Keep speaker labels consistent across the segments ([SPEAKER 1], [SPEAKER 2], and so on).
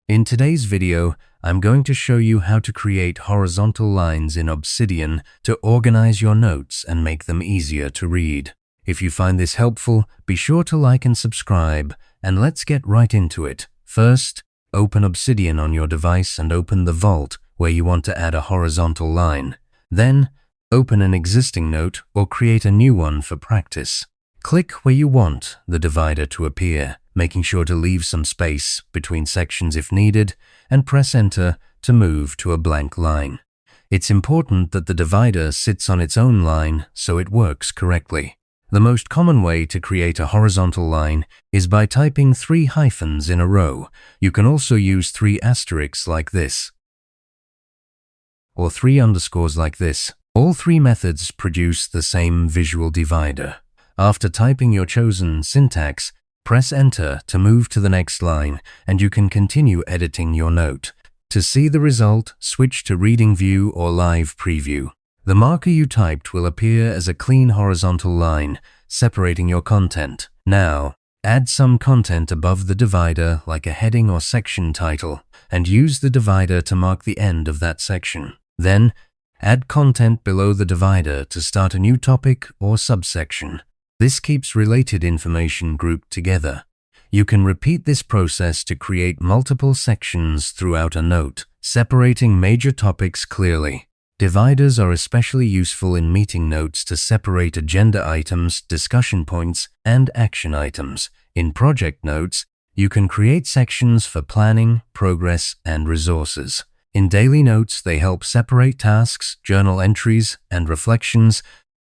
[SPEAKER 1] In today's video, I'm going to show you how to create horizontal lines in Obsidian to organize your notes and make them easier to read. If you find this helpful, be sure to like and subscribe, and let's get right into it. First, open Obsidian on your device and open the vault where you want to add a horizontal line. Then, open an existing note or create a new one for practice. Click where you want the divider to appear, making sure to leave some space between sections if needed, and press Enter to move to a blank line. It's important that the divider sits on its own line so it works correctly. The most common way to create a horizontal line is by typing 3 hyphens in a row. You can also use 3 asterisks like this, or 3 underscores like this. All 3 methods produce the same visual divider. After typing your chosen syntax, press Enter to move to the next line, and you can continue editing your note. To see the result, switch to Reading View or Live Preview. The marker you typed will appear as a clean horizontal line, separating your content. Now, add some content above the divider like a heading or section title, and use the divider to mark the end of that section. Then, add content below the divider to start a new topic or subsection. This keeps related information grouped together. You can repeat this process to create multiple sections throughout a note, separating major topics clearly. Dividers are especially useful in meeting notes to separate agenda items, discussion points, and action items. In project notes, you can create sections for planning, progress, and resources. In daily notes, they help separate tasks, journal entries, and reflections,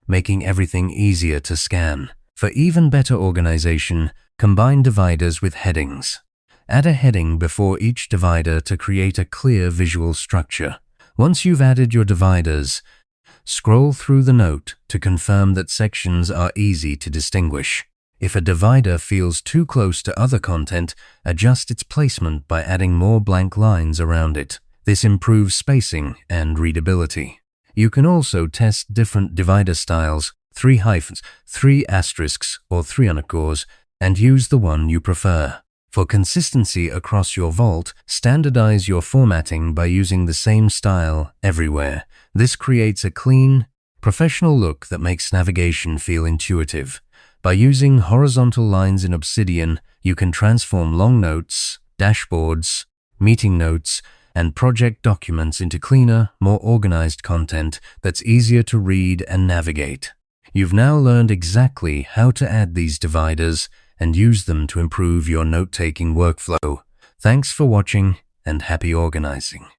[SPEAKER 1] making everything easier to scan. For even better organization, combine dividers with headings. Add a heading before each divider to create a clear visual structure. Once you've added your dividers, scroll through the note to confirm that sections are easy to distinguish. If a divider feels too close to other content, adjust its placement by adding more blank lines around it. This improves spacing and readability. You can also test different divider styles, 3 hyphens, 3 asterisks, or 3 underscores, and use the one you prefer. For consistency across your vault, standardize your formatting by using the same style everywhere. This creates a clean, professional look that makes navigation feel intuitive. By using horizontal lines in Obsidian, you can transform long notes, dashboards, meeting notes, and project documents into cleaner, more organized content that's easier to read and navigate. You've now learned exactly how to add these dividers and use them to improve your note-taking workflow. Thanks for watching, and happy organizing.